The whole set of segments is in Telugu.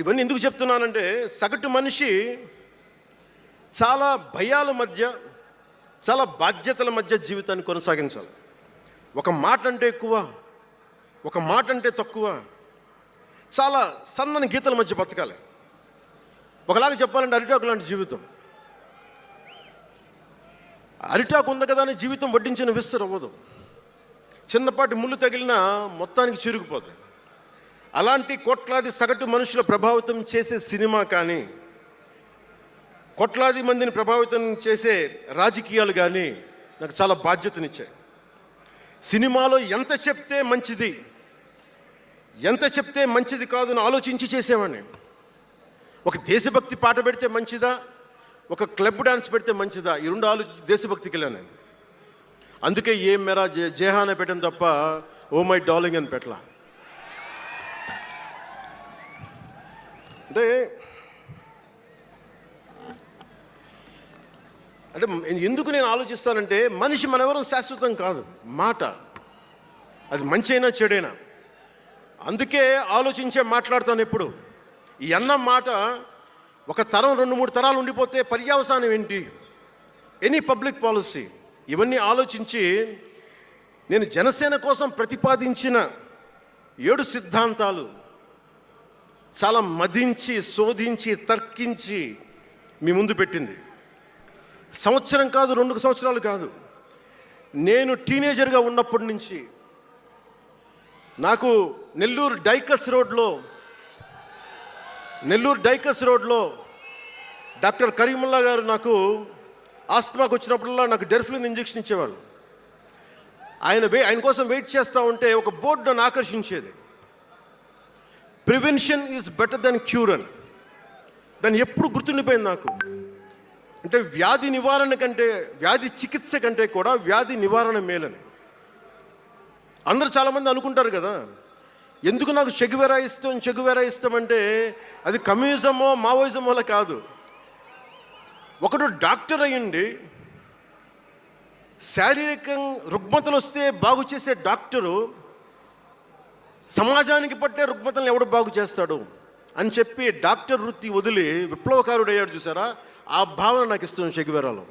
ఇవన్నీ ఎందుకు చెప్తున్నానంటే, సగటు మనిషి చాలా భయాల మధ్య, చాలా బాధ్యతల మధ్య జీవితాన్ని కొనసాగించాలి. ఒక మాట అంటే ఎక్కువ, ఒక మాట అంటే తక్కువ, చాలా సన్నని గీతల మధ్య బతకాలి. ఒకలాగా చెప్పాలంటే అరిటాకు లాంటి జీవితం. అరిటాకు ఉంది కదా అని జీవితం వడ్డించిన విస్తరు అవ్వదు. చిన్నపాటి ముళ్ళు తగిలినా మొత్తానికి చిరిగిపోతుంది. అలాంటి కోట్లాది సగటు మనుషుల ప్రభావితం చేసే సినిమా కానీ, కోట్లాది మందిని ప్రభావితం చేసే రాజకీయాలు కానీ నాకు చాలా బాధ్యతనిచ్చాయి. సినిమాలో ఎంత చెప్తే మంచిది, ఎంత చెప్తే మంచిది కాదని ఆలోచించి చేసేవాడిని. ఒక దేశభక్తి పాట పెడితే మంచిదా, ఒక క్లబ్ డాన్స్ పెడితే మంచిదా, ఈ రెండు ఆలోచించి దేశభక్తికి వెళ్ళాను నేను. అందుకే ఏం మేరా జేహాన పెట్టాను తప్ప ఓ మై డార్లింగ్ అని పెట్టలా. అంటే అంటే ఎందుకు నేను ఆలోచిస్తానంటే, మనిషి మనెవరం శాశ్వతం కాదు. మాట అది మంచి అయినా చెడైనా, అందుకే ఆలోచించే మాట్లాడతాను ఎప్పుడు. ఈ అన్న మాట ఒక తరం 2-3 తరాలు ఉండిపోతే పర్యవసానం ఏంటి, ఎనీ పబ్లిక్ పాలసీ, ఇవన్నీ ఆలోచించి నేను జనసేన కోసం ప్రతిపాదించిన 7 సిద్ధాంతాలు చాలా మదించి, శోధించి, తర్కించి మీ ముందు పెట్టింది. సంవత్సరం కాదు, 2 సంవత్సరాలు కాదు, నేను టీనేజర్గా ఉన్నప్పటి నుంచి నాకు నెల్లూరు డైకస్ రోడ్లో డాక్టర్ కరీముల్లా గారు నాకు ఆస్తమాకు వచ్చినప్పుడల్లా నాకు డెర్ఫ్లిన్ ఇంజెక్షన్ ఇచ్చేవాళ్ళు. ఆయన కోసం వెయిట్ చేస్తూ ఉంటే ఒక బోర్డు నన్ను ఆకర్షించేది, prevention is better than cure అని. దాన్ని ఎప్పుడు గుర్తుండిపోయింది నాకు. అంటే వ్యాధి నివారణ కంటే, వ్యాధి చికిత్స కంటే కూడా వ్యాధి నివారణ మేలని. అందరూ చాలామంది అనుకుంటారు కదా, ఎందుకు నాకు చెగువెరా ఇష్టం అంటే అది కమ్యూనిజమో మావోయిజం వల్ల కాదు. ఒకడు డాక్టర్ అయ్యండి, శారీరక రుగ్మతలు వస్తే బాగు చేసే డాక్టరు సమాజానికి పట్టే రుగ్మతలను ఎవడు బాగు చేస్తాడు అని చెప్పి డాక్టర్ వృత్తి వదిలి విప్లవకారుడు అయ్యాడు చూసారా, ఆ భావన నాకు ఇస్తుంది చెగువెరాలో.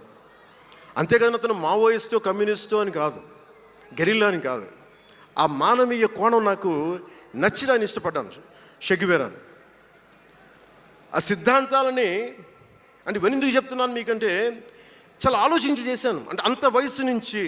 అంతేగాని అతను మావోయిస్టో కమ్యూనిస్టో అని కాదు, గెరిల్లా అని కాదు. ఆ మానవీయ కోణం నాకు నచ్చి దాన్ని ఇష్టపడ్డాను చెగువెరాను. ఆ సిద్ధాంతాలని అంటే ఇవన్నీ ఎందుకు చెప్తున్నాను మీకంటే, చాలా ఆలోచించి చేశాను. అంటే అంత వయసు నుంచి